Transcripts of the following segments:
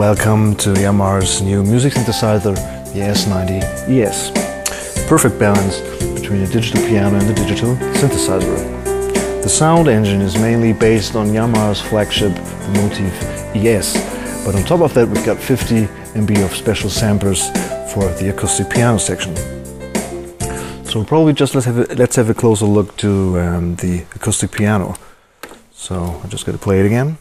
Welcome to Yamaha's new music synthesizer, the S90ES. Perfect balance between the digital piano and the digital synthesizer. The sound engine is mainly based on Yamaha's flagship, the Motiv ES. But on top of that, we've got 50 MB of special samplers for the acoustic piano section. So probably just let's have a closer look to the acoustic piano. So I'm just going to play it again.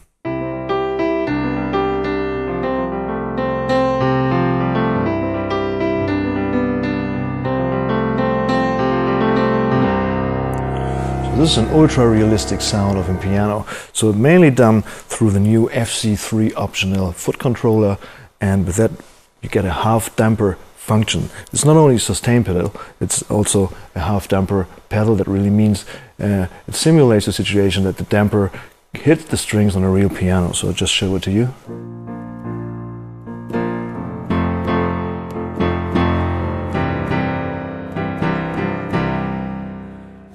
This is an ultra-realistic sound of a piano, so it's mainly done through the new FC3 optional foot controller, and with that you get a half damper function. It's not only a sustain pedal, it's also a half damper pedal. That really means it simulates the situation that the damper hits the strings on a real piano. So I'll just show it to you.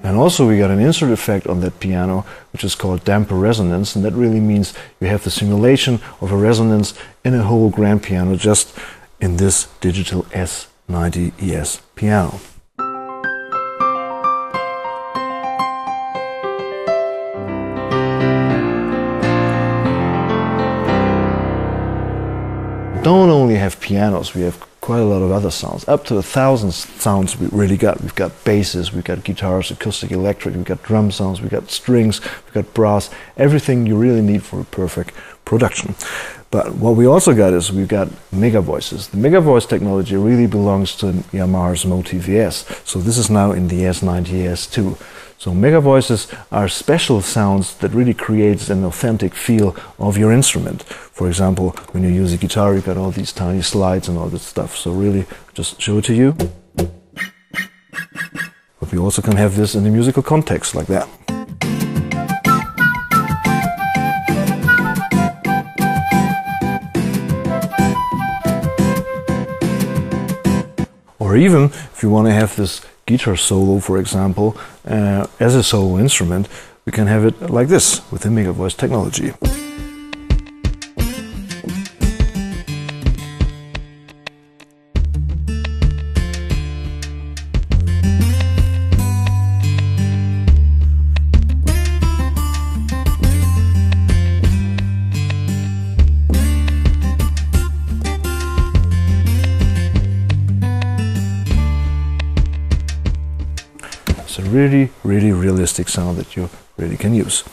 And also we got an insert effect on that piano, which is called damper resonance, and that really means you have the simulation of a resonance in a whole grand piano just in this digital S90ES piano. We don't only have pianos, we have quite a lot of other sounds. Up to 1,000 sounds we really got. We've got basses, we've got guitars, acoustic, electric, we've got drum sounds, we've got strings, we've got brass, everything you really need for a perfect production. But what we also got is we've got mega voices. The mega voice technology really belongs to Yamaha's Motiv ES. So this is now in the S90ES too. So mega voices are special sounds that really creates an authentic feel of your instrument. For example, when you use a guitar, you've got all these tiny slides and all this stuff. So really, just show it to you. But we also can have this in a musical context like that. Or even, if you want to have this guitar solo, for example, as a solo instrument, we can have it like this with the mega voice technology. It's a really, really realistic sound that you really can use.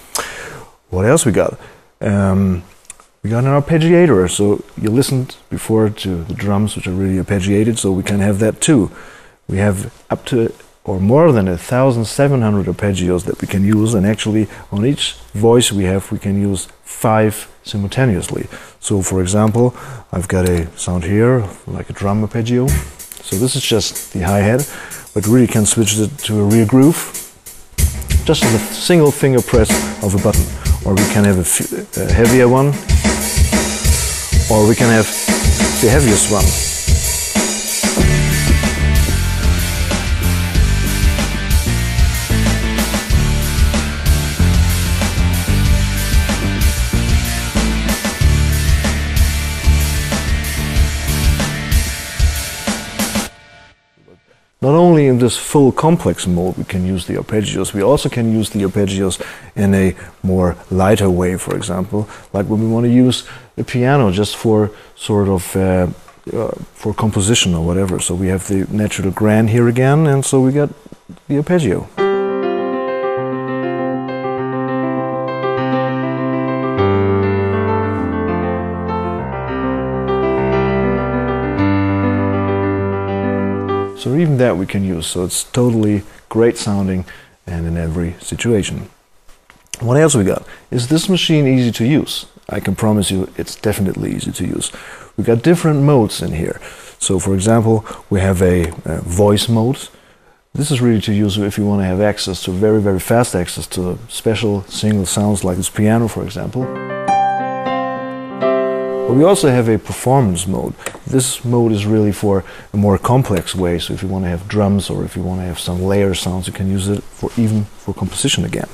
What else we got? We got an arpeggiator. So you listened before to the drums, which are really arpeggiated, so we can have that too. We have up to or more than 1,700 arpeggios that we can use, and actually on each voice we can use 5 simultaneously. So for example, I've got a sound here like a drum arpeggio. So this is just the hi-hat, but really can switch it to a real groove just with a single finger press of a button. Or we can have a heavier one, or we can have the heaviest one. Not only in this full complex mode we can use the arpeggios, we also can use the arpeggios in a more lighter way, for example, like when we want to use a piano just for sort of for composition or whatever. So we have the natural grand here again, and so we got the arpeggio. So even that we can use, so it's totally great sounding and in every situation. What else we got? Is this machine easy to use? I can promise you it's definitely easy to use. We got different modes in here. So for example, we have a voice mode. This is really to use if you want to have access to very, very fast access to special single sounds like this piano, for example. But we also have a performance mode. This mode is really for a more complex way, so if you want to have drums or if you want to have some layer sounds, you can use it for even for composition again.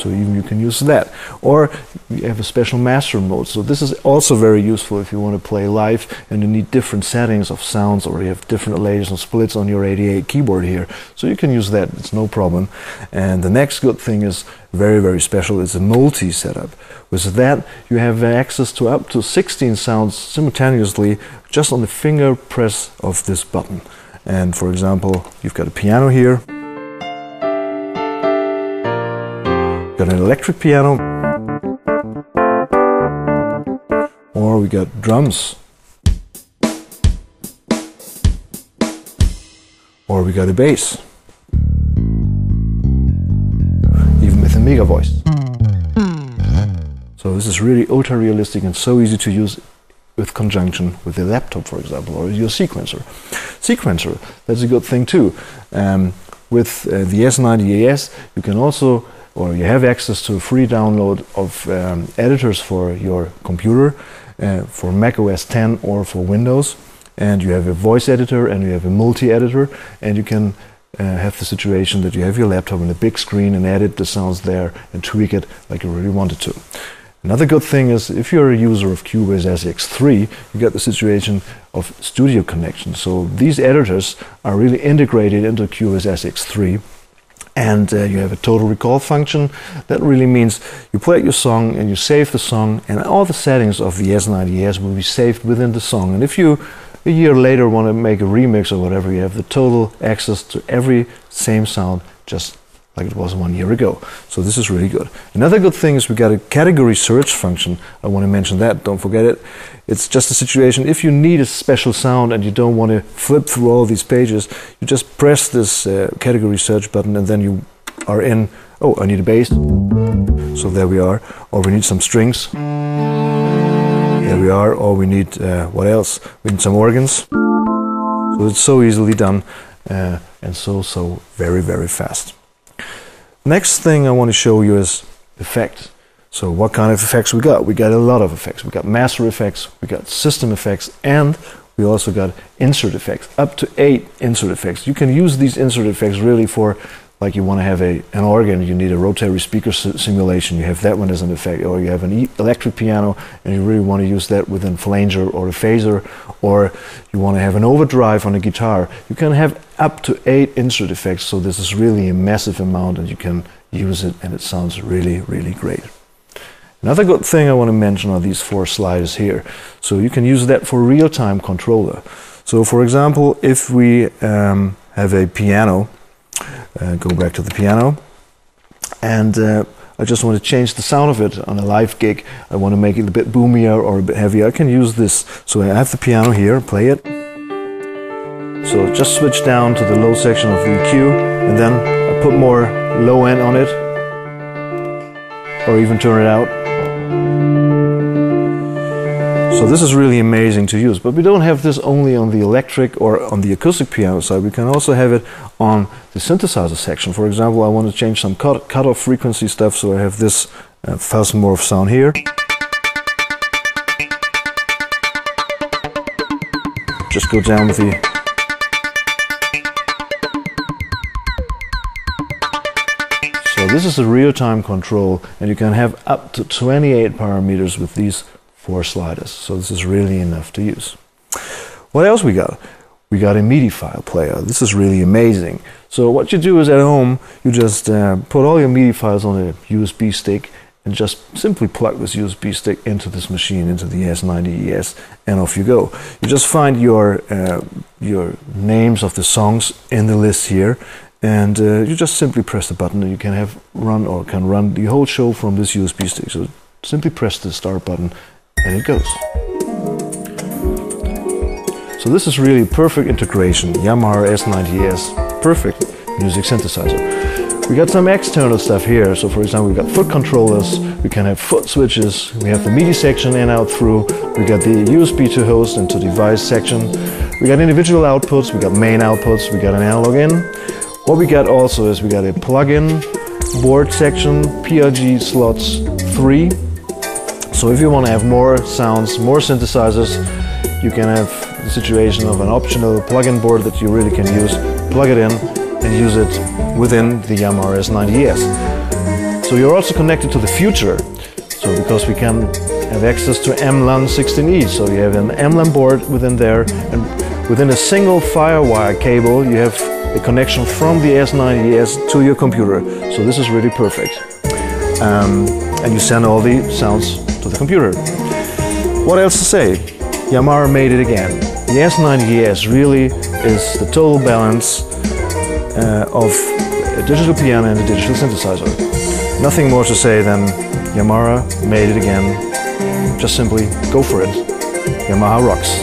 so even you can use that. Or you have a special master mode, so this is also very useful if you want to play live and you need different settings of sounds, or you have different layers and splits on your 88 keyboard here, so you can use that, it's no problem. And the next good thing is very, very special, it's a multi setup. With that you have access to up to 16 sounds simultaneously just on the finger press of this button. And for example, you've got a piano here, got an electric piano, or we got drums, or we got a bass, even with a mega voice. So this is really ultra realistic and so easy to use with conjunction with a laptop, for example, or your sequencer. Sequencer, that's a good thing too. With the S90ES, you can also, or you have access to a free download of editors for your computer, for Mac OS X or for Windows. And you have a voice editor and you have a multi-editor, and you can have the situation that you have your laptop on a big screen and edit the sounds there and tweak it like you really wanted to. Another good thing is if you're a user of Cubase SX3, you get the situation of studio connection. So these editors are really integrated into Cubase SX3, and you have a total recall function. That really means you play your song and you save the song, and all the settings of the S90ES will be saved within the song. And if you a year later want to make a remix or whatever, you have the total access to every same sound just like it was 1 year ago. So this is really good. Another good thing is we got a category search function. I want to mention that, don't forget it. It's just a situation, if you need a special sound and you don't want to flip through all these pages, you just press this category search button and then you are in, oh, I need a bass. So there we are. Or we need some strings. There we are. Or we need, what else? We need some organs. So it's so easily done and so very, very fast. Next thing I want to show you is effects. So what kind of effects we got? We got a lot of effects. We got master effects, we got system effects, and we also got insert effects. Up to 8 insert effects. You can use these insert effects really for, like you want to have an organ, you need a rotary speaker simulation, you have that one as an effect, or you have an electric piano and you really want to use that with a flanger or a phaser, or you want to have an overdrive on a guitar. You can have up to 8 insert effects, so this is really a massive amount and you can use it and it sounds really, really great. Another good thing I want to mention are these 4 sliders here. So you can use that for real-time controller. So for example, if we have a piano, go back to the piano, and I just want to change the sound of it on a live gig. I want to make it a bit boomier or a bit heavier. I can use this. So I have the piano here, play it. So just switch down to the low section of the EQ, and then I put more low end on it, or even turn it out. So this is really amazing to use, but we don't have this only on the electric or on the acoustic piano side. We can also have it on the synthesizer section. For example, I want to change some cutoff frequency stuff, so I have this 1000 more of sound here. Just go down with the... So this is a real-time control, and you can have up to 28 parameters with these 4 sliders. So this is really enough to use. What else we got? We got a MIDI file player. This is really amazing. So what you do is at home, you just put all your MIDI files on a USB stick and just simply plug this USB stick into this machine, into the S90ES, and off you go. You just find your names of the songs in the list here, and you just simply press the button and you can run the whole show from this USB stick. So simply press the start button and it goes. So this is really perfect integration. Yamaha S90ES, perfect music synthesizer. We got some external stuff here. So for example, we've got foot controllers, we can have foot switches, we have the MIDI section in, out, through, we got the USB to host and to device section, we got individual outputs, we got main outputs, we got an analog in. What we got also is we got a plug-in board section, PRG slots 3. So if you want to have more sounds, more synthesizers, you can have the situation of an optional plug-in board that you really can use, plug it in and use it within the Yamaha S90ES. So you're also connected to the future. So because we can have access to MLAN 16E, so you have an MLAN board within there, and within a single FireWire cable you have the connection from the S90ES to your computer. So this is really perfect. And you send all the sounds to the computer. What else to say? Yamaha made it again. The S90ES really is the total balance of a digital piano and a digital synthesizer. Nothing more to say than Yamaha made it again. Just simply go for it. Yamaha rocks.